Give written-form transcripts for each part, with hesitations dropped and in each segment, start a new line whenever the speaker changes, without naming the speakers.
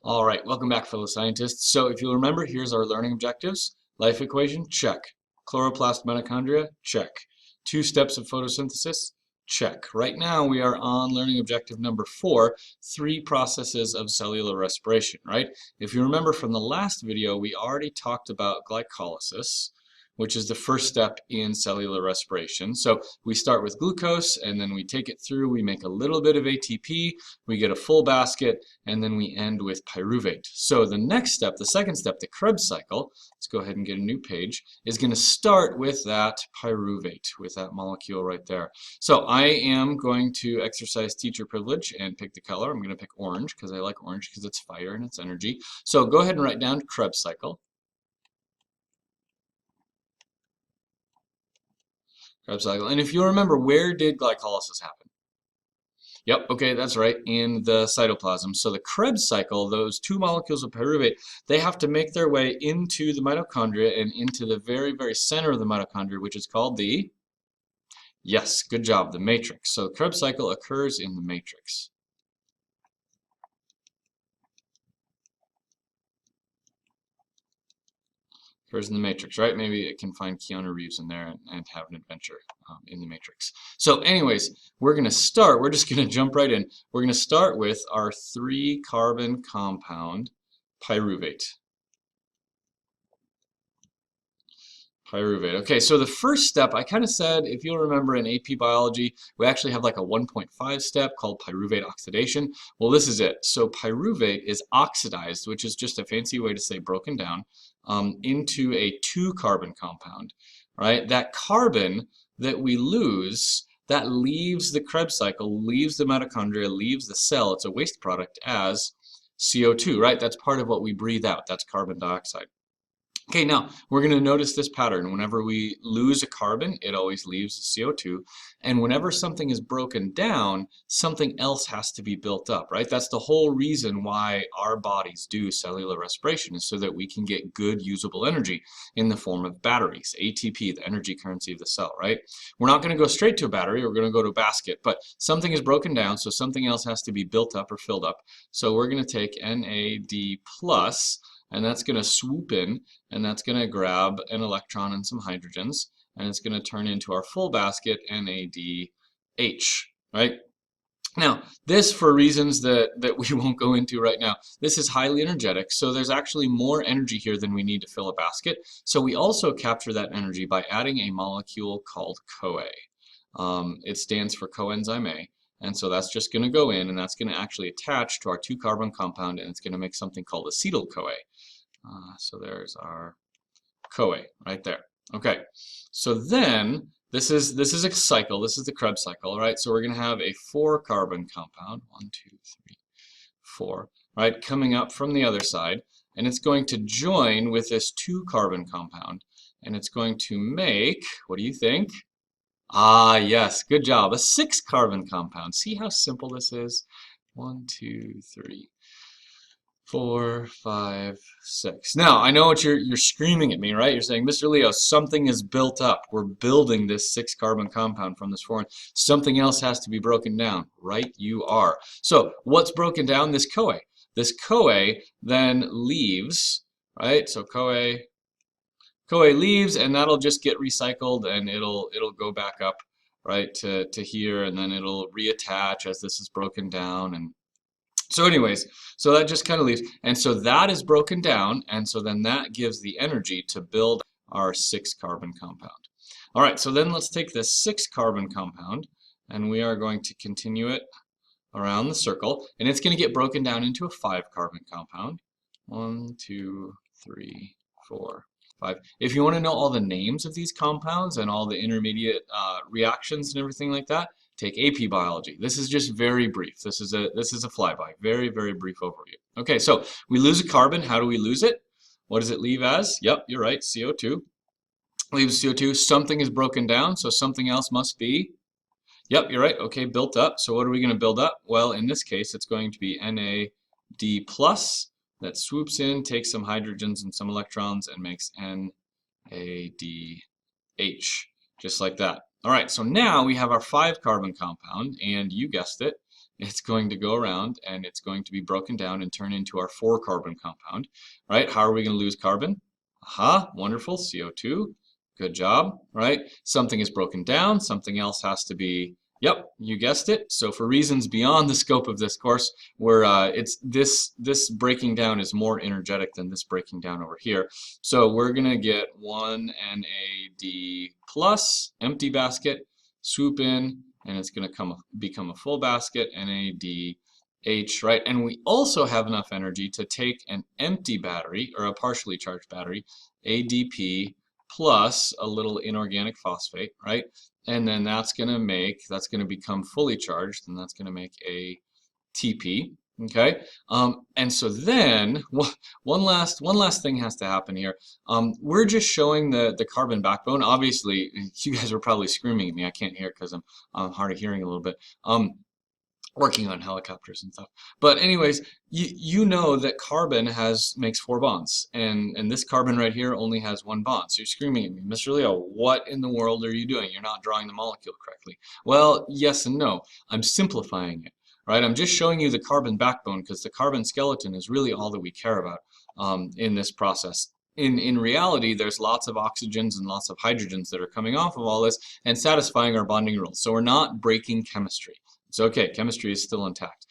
All right, welcome back, fellow scientists. So if you'll remember, here's our learning objectives. Life equation, check. Chloroplast mitochondria, check. 2 steps of photosynthesis, check. Right now we are on learning objective number 4, 3 processes of cellular respiration, right? If you remember from the last video, we already talked about glycolysis, which is the first step in cellular respiration. So we start with glucose and then we take it through, we make a little bit of ATP, we get a full basket, and then we end with pyruvate. So the next step, the second step, the Krebs cycle, let's go ahead and get a new page, is going to start with that pyruvate, with that molecule right there. So I am going to exercise teacher privilege and pick the color. I'm going to pick orange because I like orange because it's fire and it's energy. So go ahead and write down Krebs cycle. Krebs cycle. And if you remember, where did glycolysis happen? Yep, okay, that's right, in the cytoplasm. So the Krebs cycle, those 2 molecules of pyruvate, they have to make their way into the mitochondria and into the very, very center of the mitochondria, which is called the, yes, good job, the matrix. So the Krebs cycle occurs in the matrix. Occurs in the Matrix, right? Maybe it can find Keanu Reeves in there and have an adventure in the Matrix. So anyways, we're just going to jump right in. We're going to start with our 3-carbon compound, pyruvate. Pyruvate. Okay, so the first step, I kind of said, if you'll remember in AP biology, we actually have like a 1.5 step called pyruvate oxidation. Well, this is it. So pyruvate is oxidized, which is just a fancy way to say broken down, into a 2-carbon compound, right? That carbon that we lose, that leaves the Krebs cycle, leaves the mitochondria, leaves the cell. It's a waste product as CO2, right? That's part of what we breathe out. That's carbon dioxide. Okay, now we're going to notice this pattern. Whenever we lose a carbon, it always leaves the CO2. And whenever something is broken down, something else has to be built up, right? That's the whole reason why our bodies do cellular respiration, is so that we can get good usable energy in the form of batteries, ATP, the energy currency of the cell, right? We're not going to go straight to a battery, we're going to go to a basket, but something is broken down, so something else has to be built up or filled up. So we're going to take NAD+, and that's going to swoop in, and that's going to grab an electron and some hydrogens, and it's going to turn into our full basket, NADH, right? Now, this, for reasons that we won't go into right now, this is highly energetic, so there's actually more energy here than we need to fill a basket. So we also capture that energy by adding a molecule called CoA. It stands for coenzyme A. And so that's just going to go in, and that's going to actually attach to our 2-carbon compound, and it's going to make something called acetyl-CoA. So there's our CoA right there. Okay, so then this is a cycle. This is the Krebs cycle, right? So we're going to have a 4-carbon compound, 1, 2, 3, 4, right, coming up from the other side, and it's going to join with this 2-carbon compound, and it's going to make, what do you think? Ah, yes, good job. A 6-carbon compound. See how simple this is? 1, 2, 3, 4, 5, 6. Now, I know what you're screaming at me, right? You're saying, Mr. Leo, something is built up. We're building this 6-carbon compound from this 4. Something else has to be broken down. Right, you are. So, what's broken down? This CoA. This CoA then leaves, right? So CoA leaves, and that'll just get recycled, and it'll go back up, right, to here, and then it'll reattach as this is broken down. And so anyways, so that just kind of leaves, and so that is broken down, and so then that gives the energy to build our 6-carbon compound. All right, so then let's take this 6-carbon compound, and we are going to continue it around the circle, and it's going to get broken down into a 5-carbon compound. 1, 2, 3, 4, 5. If you want to know all the names of these compounds and all the intermediate reactions and everything like that, take AP biology. This is just very brief. This is a flyby. Very, very brief overview. Okay, so we lose a carbon. How do we lose it? What does it leave as? Yep, you're right, CO2. Leaves CO2. Something is broken down, so something else must be. Yep, you're right. Okay, built up. So what are we going to build up? Well, in this case, it's going to be NAD+. That swoops in, takes some hydrogens and some electrons, and makes NADH, just like that. All right, so now we have our 5-carbon compound, and you guessed it, it's going to go around and it's going to be broken down and turn into our 4-carbon compound, right? How are we going to lose carbon? Aha, wonderful, CO2. Good job, right? Something is broken down, something else has to be, yep, you guessed it. So for reasons beyond the scope of this course, where it's this breaking down is more energetic than this breaking down over here. So we're gonna get 1 NAD plus, empty basket, swoop in, and it's gonna become a full basket, NADH, right? And we also have enough energy to take an empty battery, or a partially charged battery, ADP, plus a little inorganic phosphate, right? And then that's going to become fully charged, and that's going to make a TP, okay? And so then one last thing has to happen here. We're just showing the carbon backbone. Obviously, you guys are probably screaming at me. I can't hear because I'm hard of hearing a little bit. Working on helicopters and stuff. But anyways, you know that carbon makes 4 bonds, and this carbon right here only has 1 bond. So you're screaming at me, Mr. Leo, what in the world are you doing? You're not drawing the molecule correctly. Well, yes and no. I'm simplifying it, right? I'm just showing you the carbon backbone because the carbon skeleton is really all that we care about in this process. In reality, there's lots of oxygens and lots of hydrogens that are coming off of all this and satisfying our bonding rules. So we're not breaking chemistry. It's okay, chemistry is still intact.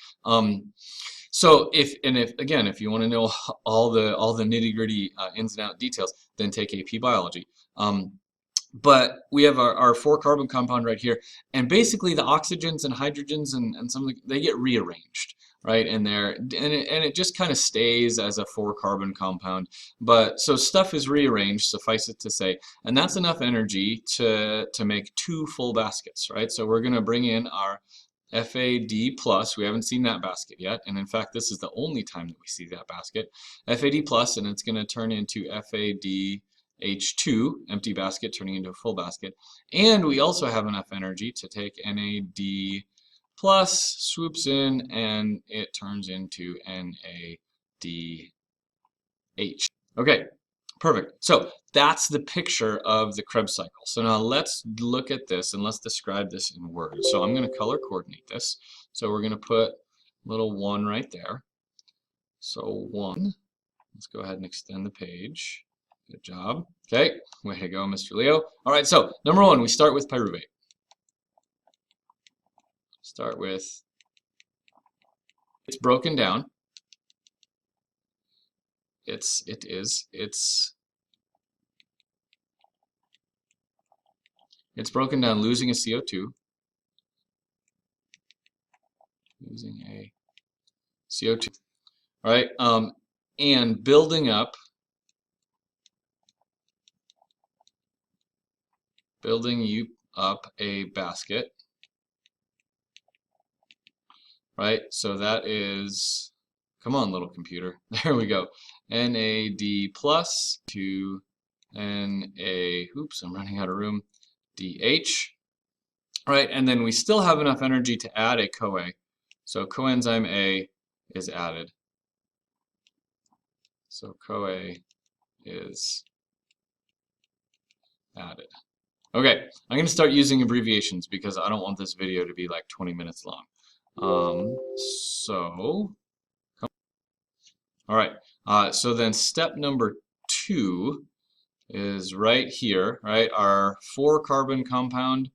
So if you want to know all the nitty-gritty ins and out details, then take AP biology. But we have our 4-carbon compound right here, and basically the oxygens and hydrogens and some of they get rearranged, right? And it just kind of stays as a 4-carbon compound. But so stuff is rearranged, suffice it to say, and that's enough energy to make 2 full baskets, right? So we're going to bring in our FAD plus, we haven't seen that basket yet, and in fact this is the only time that we see that basket, FAD plus, and it's going to turn into FADH2, empty basket turning into a full basket, and we also have enough energy to take NAD plus, swoops in, and it turns into NADH. Okay, perfect. So that's the picture of the Krebs cycle. So now let's look at this and let's describe this in words. So I'm going to color coordinate this. So we're going to put little 1 right there. So 1. Let's go ahead and extend the page. Good job. Okay, way to go, Mr. Leo. All right, so number 1, we start with pyruvate. Start with, it's broken down. It's broken down, losing a CO2. Losing a CO2. All right, and building up a basket. Right, so that is, come on, little computer. There we go. NAD plus to NA, oops, I'm running out of room, DH. Right, and then we still have enough energy to add a CoA. So coenzyme A is added. So CoA is added. Okay, I'm going to start using abbreviations because I don't want this video to be like 20 minutes long. All right, so then step number 2 is right here, right? Our 4-carbon compound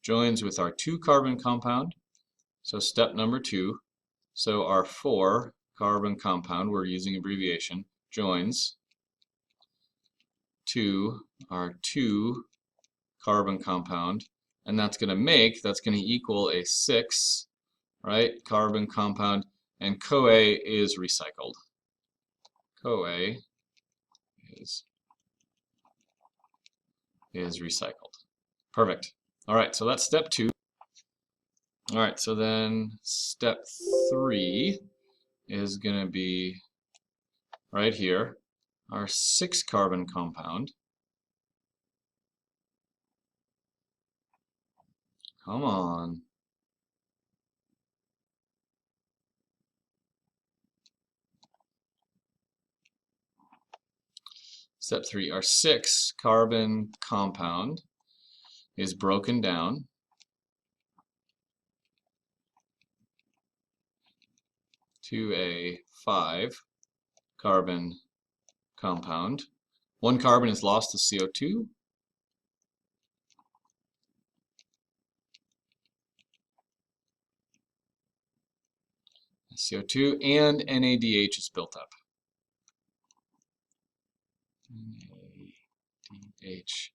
joins with our 2-carbon compound. So step number 2, so our 4-carbon compound, we're using abbreviation, joins to our 2-carbon compound, and that's going to equal a 6, right, carbon compound, and CoA is recycled. CoA is recycled. Perfect. All right, so that's step 2. All right, so then step 3 is going to be right here, our 6-carbon compound. Come on. Step 3, our 6-carbon compound is broken down to a 5-carbon compound. 1 carbon is lost to CO2. CO2 and NADH is built up. NADH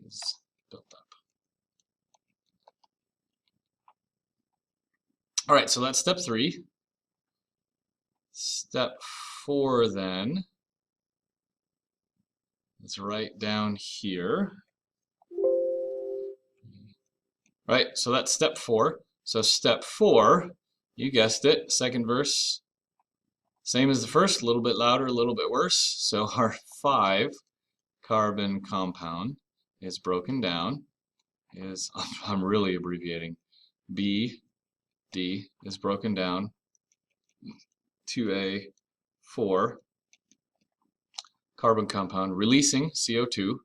is built up. All right, so that's step 3. Step 4 then is right down here. Right, so that's step 4. So step 4, you guessed it, second verse, same as the first, a little bit louder, a little bit worse. So our 5-carbon compound is broken down, I'm really abbreviating, B, D is broken down to a 4-carbon compound, releasing CO2,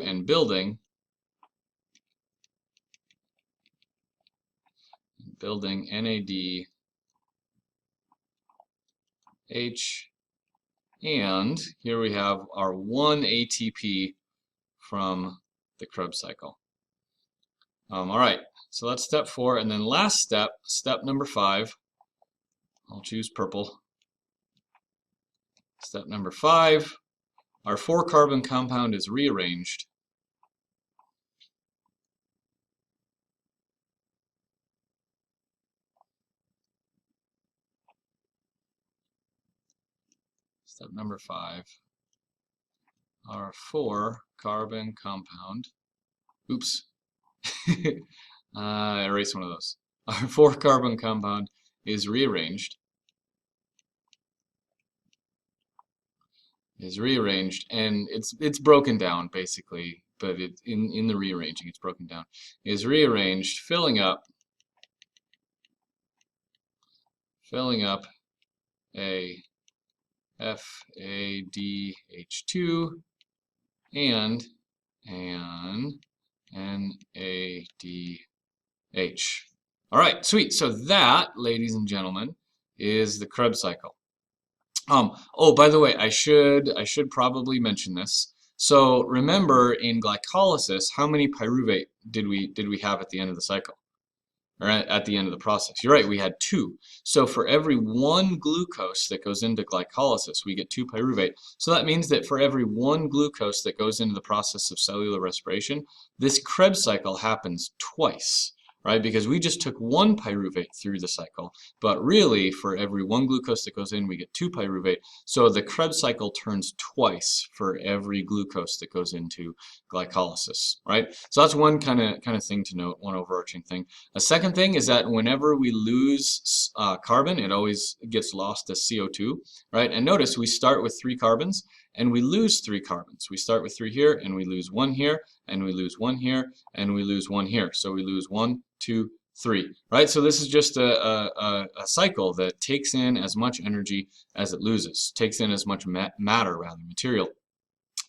and building NADH, and here we have our 1 ATP from the Krebs cycle. All right, so that's step 4, and then last step, step number 5, I'll choose purple. Step number 5, our 4-carbon compound is rearranged. Step number 5, our 4-carbon compound, oops, I erased one of those. Our 4-carbon compound is rearranged. And it's broken down basically, but in the rearranging it's broken down. Is rearranged, filling up a FADH2 and an NADH. All right, sweet. So that, ladies and gentlemen, is the Krebs cycle. Oh, by the way, I should probably mention this. So remember, in glycolysis, how many pyruvate did we have at the end of the cycle, or at the end of the process? You're right, we had 2. So for every 1 glucose that goes into glycolysis, we get 2 pyruvate. So that means that for every 1 glucose that goes into the process of cellular respiration, this Krebs cycle happens twice. Right, because we just took 1 pyruvate through the cycle, but really for every 1 glucose that goes in, we get 2 pyruvate. So the Krebs cycle turns twice for every glucose that goes into glycolysis. Right, so that's one kind of thing to note, one overarching thing. A second thing is that whenever we lose carbon, it always gets lost as CO2. Right, and notice we start with 3 carbons. And we lose 3 carbons. We start with 3 here, and we lose 1 here, and we lose 1 here, and we lose 1 here. So we lose 1, 2, 3. Right? So this is just a cycle that takes in as much energy as it loses, takes in as much material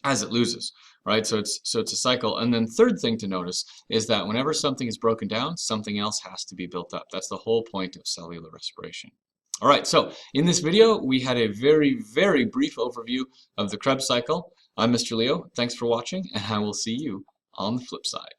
as it loses. Right? So it's a cycle. And then third thing to notice is that whenever something is broken down, something else has to be built up. That's the whole point of cellular respiration. All right, so in this video, we had a very, very brief overview of the Krebs cycle. I'm Mr. Leo. Thanks for watching, and I will see you on the flip side.